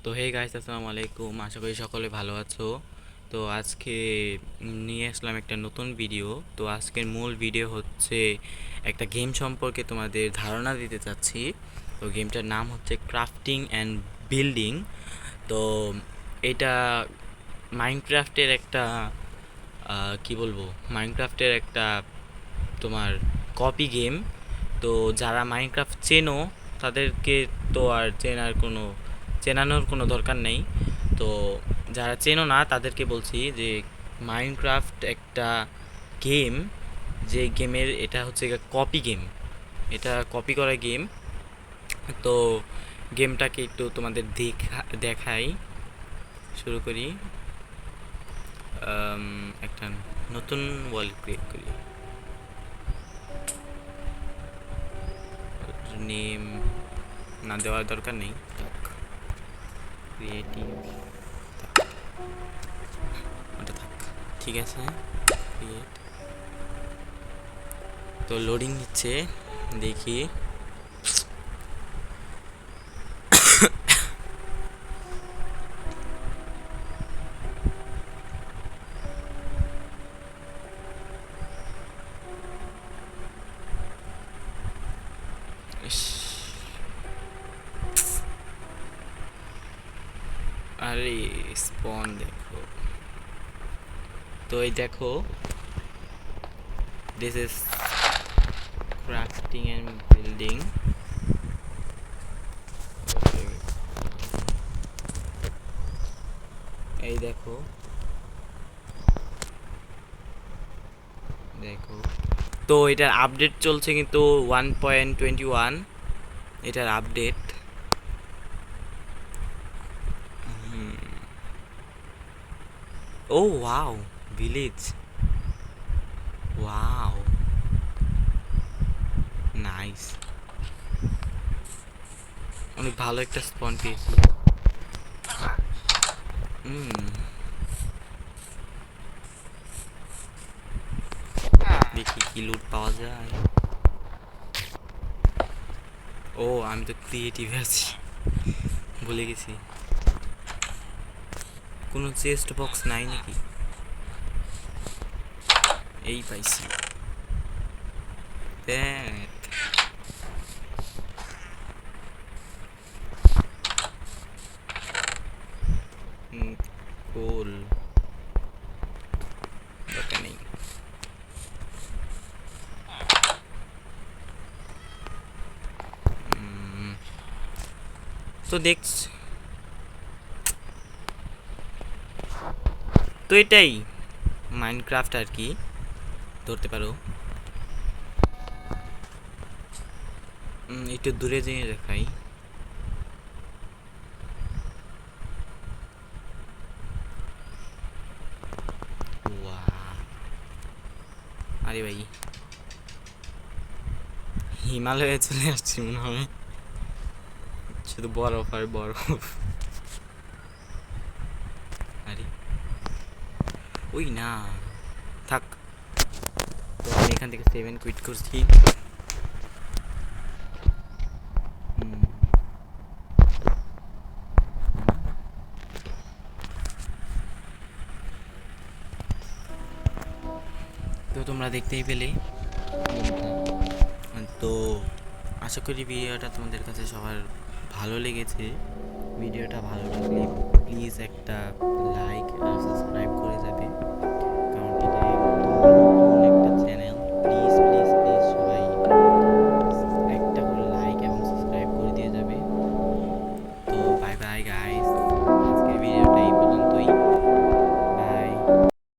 তো hey guys, আসসালামু আলাইকুম। আশা করি সকলে ভালো আছো। তো আজকে নিয়ে আসলাম একটা নতুন ভিডিও। তো আজকের মূল ভিডিও হচ্ছে একটা গেম সম্পর্কে তোমাদের ধারণা দিতে চাচ্ছি। তো গেমটার নাম হচ্ছে ক্রাফটিং অ্যান্ড বিল্ডিং। তো এটা মাইনক্রাফটের একটা কি বলবো, মাইনক্রাফটের একটা তোমার কপি গেম। তো যারা মাইনক্রাফট চেনো তাদেরকে তো আর চেনানোর কোনো দরকার নেই। তো যারা চেনো না তাদেরকে বলছি যে মাইনক্রাফট একটা গেম, যে গেমের এটা হচ্ছে কপি গেম, এটা কপি করা গেম। তো গেমটাকে একটু তোমাদের দেখাই, শুরু করি। একটা নতুন ওয়ার্ল্ড ক্রিয়েট করি, নেম না দেওয়ার দরকার নেই, ক্রিয়েটিভ ওটা থাক, ঠিক আছে। ক্রিয়েট। তো লোডিং নিচ্ছে, দেখি। ইস, আরে স্পন দেখো। তো এই দেখো, this is crafting and building. এই দেখো, দেখো। তো এটার আপডেট চলছে কিন্তু 1.21, এটার আপডেট। ও ওয়াও, ভিলেজ, ওয়াও, নাইস। অনেক ভালো একটা স্পন পেয়েছি। দেখি কি লুট পাওয়া যায়। ও, আমি তো ক্রিয়েটিভ আছি, ভুলে গেছি। কোনো চেস্ট বক্স নাই নাকি? এই পাইছি, দেখ। কোল দরকার নেই। তো দেখছ, তো এটাই মাইনক্রাফট আর কি, ধরতে পারো। একটু দূরে যেয়ে দেখাই। আরে ভাই, হিমালয়ে চলে আসছি মনে হয়, শুধু বরফ আর বরফ। আরে ওই না, থাক। তো আমি এখান থেকে 7 কুইট করছি। তো তোমরা দেখতেই পেলে। তো আশা করি ভিডিওটা তোমাদের কাছে সবার ভালো লেগেছে। ভিডিওটা ভালো লাগলে প্লিজ একটা লাইক আর সাবস্ক্রাইব